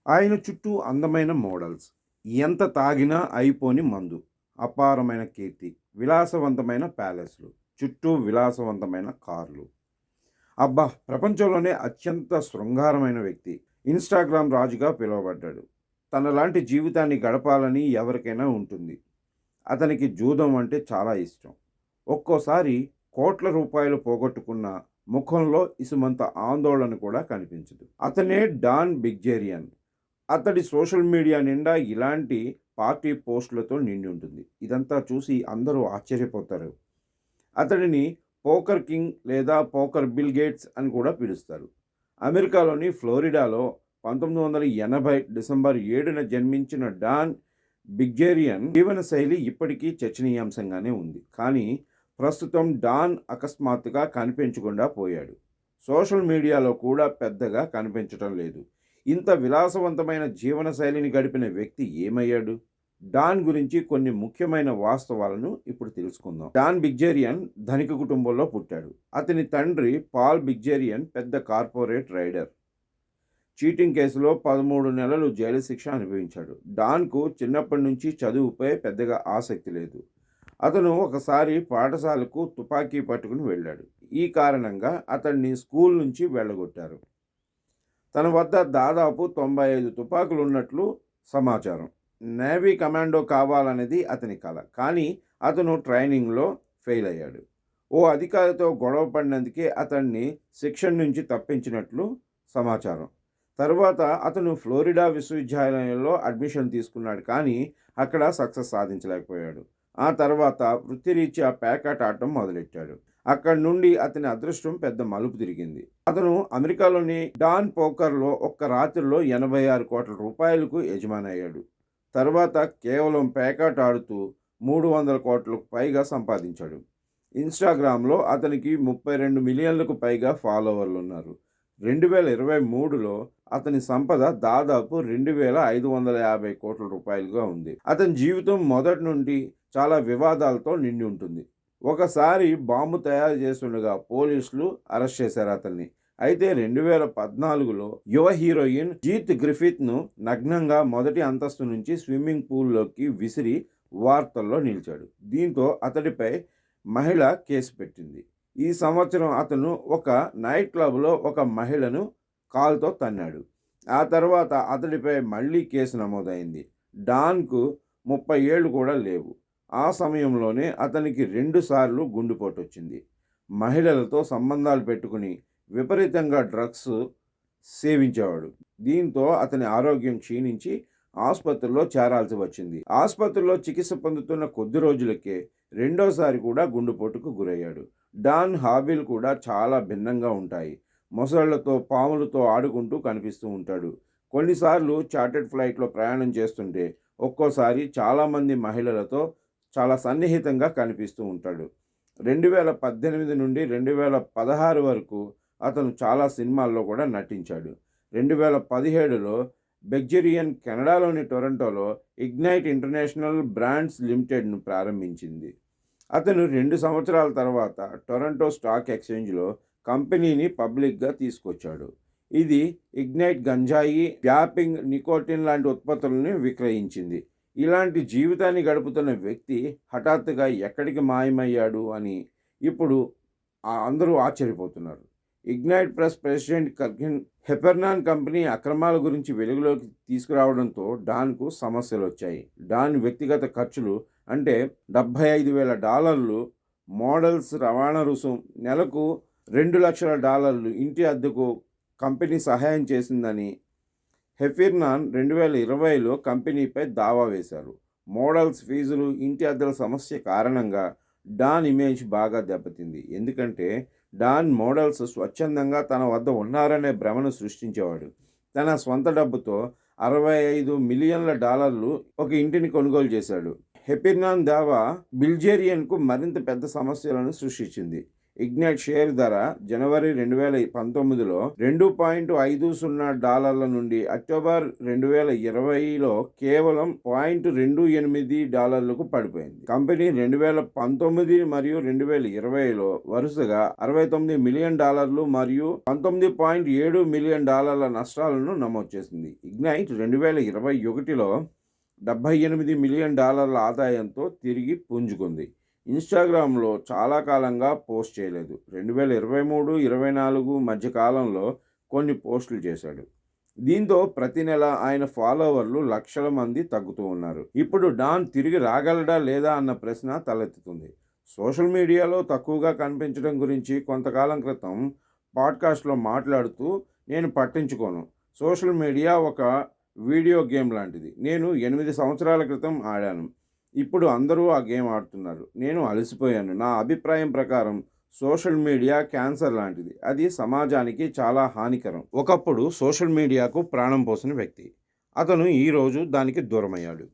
ఆయన చుట్టూ అందమైన మోడల్స్, ఎంత తాగినా అయిపోని మందు, అపారమైన కీర్తి, విలాసవంతమైన ప్యాలెస్లు, చుట్టూ విలాసవంతమైన కార్లు. అబ్బా! ప్రపంచంలోనే అత్యంత శృంగారమైన వ్యక్తి. ఇన్‌స్టాగ్రామ్ రాజుగా పిలువబడ్డాడు. తనలాంటి జీవితాన్ని గడపాలని ఎవరికైనా ఉంటుంది. అతనికి జూదం అంటే చాలా ఇష్టం. ఒక్కోసారి కోట్ల రూపాయలు పోగొట్టుకున్న ముఖంలో ఇసుమంత ఆందోళన కూడా కనిపించదు. అతనే డాన్ బిగ్జేరియన్. అతడి సోషల్ మీడియా నిండా ఇలాంటి పార్టీ పోస్టులతో నిండి ఉంటుంది. ఇదంతా చూసి అందరూ ఆశ్చర్యపోతారు. అతడిని పోకర్ కింగ్ లేదా పోకర్ బిల్ గేట్స్ అని కూడా పిలుస్తారు. అమెరికాలోని ఫ్లోరిడాలో 1980 డిసెంబర్ 7న జన్మించిన డాన్ బిగ్జేరియన్ జీవనశైలి ఇప్పటికీ చర్చనీయాంశంగానే ఉంది. కానీ ప్రస్తుతం డాన్ అకస్మాత్తుగా కనిపించకుండా పోయాడు. సోషల్ మీడియాలో కూడా పెద్దగా కనిపించటం లేదు. ఇంత విలాసవంతమైన జీవనశైలిని గడిపిన వ్యక్తి ఏమయ్యాడు? డాన్ గురించి కొన్ని ముఖ్యమైన వాస్తవాలను ఇప్పుడు తెలుసుకుందాం. డాన్ బిగ్జేరియన్ ధనిక కుటుంబంలో పుట్టాడు. అతని తండ్రి పాల్ బిగ్జేరియన్ పెద్ద కార్పొరేట్ రైడర్. చీటింగ్ కేసులో 13 నెలలు జైలు శిక్ష అనుభవించాడు. డాన్కు చిన్నప్పటి నుంచి చదువుపై పెద్దగా ఆసక్తి లేదు. అతను ఒకసారి పాఠశాలకు తుపాకీ పట్టుకుని వెళ్ళాడు. ఈ కారణంగా అతన్ని స్కూల్ నుంచి వెళ్ళగొట్టారు. తన వద్ద దాదాపు 95 తుపాకులు ఉన్నట్లు సమాచారం. నేవీ కమాండో కావాలనేది అతని కల. కానీ అతను ట్రైనింగ్లో ఫెయిల్ అయ్యాడు. ఓ అధికారితో గొడవ పడినందుకే అతన్ని శిక్షణ నుంచి తప్పించినట్లు సమాచారం. తరువాత అతను ఫ్లోరిడా విశ్వవిద్యాలయంలో అడ్మిషన్ తీసుకున్నాడు. కానీ అక్కడ సక్సెస్ సాధించలేకపోయాడు. ఆ తర్వాత వృత్తిరీత్యా పేకాట ఆడటం మొదలెట్టాడు. అక్కడి నుండి అతని అదృష్టం పెద్ద మలుపు తిరిగింది. అతను అమెరికాలోని డాన్ పోకర్లో ఒక్క రాత్రిలో 86 కోట్ల రూపాయలకు యజమానయ్యాడు. తర్వాత కేవలం పేకాట ఆడుతూ 300 కోట్లకు పైగా సంపాదించాడు. ఇన్‌స్టాగ్రామ్‌లో అతనికి 32 మిలియన్లకు పైగా ఫాలోవర్లు ఉన్నారు. 2023లో అతని సంపద దాదాపు 2550 కోట్ల రూపాయలుగా ఉంది. అతని జీవితం మొదటి నుండి చాలా వివాదాలతో నిండి ఉంటుంది. ఒకసారి బాంబు తయారు చేస్తుండగా పోలీసులు అరెస్ట్ చేశారు అతన్ని. అయితే 2014లో యువ హీరోయిన్ జీత్ గ్రిఫిత్ను నగ్నంగా మొదటి అంతస్తు నుంచి స్విమ్మింగ్ పూల్లోకి విసిరి వార్తల్లో నిలిచాడు. దీంతో అతడిపై మహిళ కేసు పెట్టింది. ఈ సంవత్సరం అతను ఒక నైట్ క్లబ్లో ఒక మహిళను కాలుతో తన్నాడు. ఆ తర్వాత అతడిపై మళ్ళీ కేసు నమోదైంది. డాన్కు 30 ఏళ్ళు కూడా లేవు. ఆ సమయంలోనే అతనికి 2 సార్లు గుండెపోటు వచ్చింది. మహిళలతో సంబంధాలు పెట్టుకుని విపరీతంగా డ్రగ్స్ సేవించేవాడు. దీంతో అతని ఆరోగ్యం క్షీణించి ఆసుపత్రిలో చేరాల్సి వచ్చింది. ఆసుపత్రిలో చికిత్స పొందుతున్న కొద్ది రోజులకే రెండోసారి కూడా గుండెపోటుకు గురయ్యాడు. డాన్ హాబీలు కూడా చాలా భిన్నంగా ఉంటాయి. మొసళ్లతో, పాములతో ఆడుకుంటూ కనిపిస్తూ ఉంటాడు. కొన్నిసార్లు చార్టెడ్ ఫ్లైట్లో ప్రయాణం చేస్తుంటే ఒక్కోసారి చాలామంది మహిళలతో చాలా సన్నిహితంగా కనిపిస్తూ ఉంటాడు. 2018 నుండి 2016 వరకు అతను చాలా సినిమాల్లో కూడా నటించాడు. 2017లో బిగ్జేరియన్ కెనడాలోని టొరంటోలో ఇగ్నైట్ ఇంటర్నేషనల్ బ్రాండ్స్ లిమిటెడ్ను ప్రారంభించింది. అతను 2 సంవత్సరాల తర్వాత టొరంటో స్టాక్ ఎక్స్చేంజ్లో కంపెనీని పబ్లిక్గా తీసుకొచ్చాడు. ఇది ఇగ్నైట్ గంజాయి, వ్యాపింగ్, నికోటిన్ లాంటి ఉత్పత్తులను విక్రయించింది. ఇలాంటి జీవితాన్ని గడుపుతున్న వ్యక్తి హఠాత్తుగా ఎక్కడికి మాయమయ్యాడు అని ఇప్పుడు అందరూ ఆశ్చర్యపోతున్నారు. ఇగ్నైట్ ప్రెస్ ప్రెసిడెంట్ కర్గిన్ హెపెర్నాన్ కంపెనీ అక్రమాల గురించి వెలుగులోకి తీసుకురావడంతో డాన్కు సమస్యలు వచ్చాయి. డాన్ వ్యక్తిగత ఖర్చులు అంటే $75,000 మోడల్స్, రవాణా రుసుం, నెలకు $2 లక్షల ఇంటి అద్దెకు కంపెనీ సహాయం చేసిందని హెపెర్నాన్ 2020లో కంపెనీపై దావా వేశారు. మోడల్స్ ఫీజులు, ఇంటి అద్దెల సమస్య కారణంగా డాన్ ఇమేజ్ బాగా దెబ్బతింది. ఎందుకంటే డాన్ మోడల్స్ స్వచ్ఛందంగా తన వద్ద ఉన్నారనే భ్రమను సృష్టించేవాడు. తన స్వంత డబ్బుతో $65 మిలియన్ల ఒక ఇంటిని కొనుగోలు చేశాడు. హెపెర్నాన్ దావా బిగ్జేరియన్కు మరింత పెద్ద సమస్యలను సృష్టించింది. ఇగ్నైట్ షేర్ ధర జనవరి 2019లో $2.50 నుండి అక్టోబర్ 2020లో కేవలం $0.28కు పడిపోయింది. కంపెనీ 2019 మరియు 2020లో వరుసగా $69 మిలియన్ మరియు $19.7 మిలియన్ నష్టాలను నమోదు చేసింది. ఇగ్నైట్ 2021లో $78 మిలియన్ ఆదాయంతో తిరిగి పుంజుకుంది. ఇన్స్టాగ్రామ్లో చాలా కాలంగా పోస్ట్ చేయలేదు. 2023-24 మధ్య కాలంలో కొన్ని పోస్టులు చేశాడు. దీంతో ప్రతి నెల ఆయన ఫాలోవర్లు లక్షల మంది తగ్గుతూ ఉన్నారు. ఇప్పుడు డాన్ తిరిగి రాగలడా లేదా అన్న ప్రశ్న తలెత్తుతుంది. సోషల్ మీడియాలో తక్కువగా కనిపించడం గురించి కొంతకాలం క్రితం పాడ్కాస్ట్లో మాట్లాడుతూ, నేను పట్టించుకోను, సోషల్ మీడియా ఒక వీడియో గేమ్ లాంటిది. నేను 8 సంవత్సరాల క్రితం ఆడాను. ఇప్పుడు అందరూ ఆ గేమ్ ఆడుతున్నారు. నేను అలసిపోయాను. నా అభిప్రాయం ప్రకారం సోషల్ మీడియా క్యాన్సర్ లాంటిది. అది సమాజానికి చాలా హానికరం. ఒకప్పుడు సోషల్ మీడియాకు ప్రాణం పోసిన వ్యక్తి. అతను ఈరోజు దానికి దూరమయ్యాడు.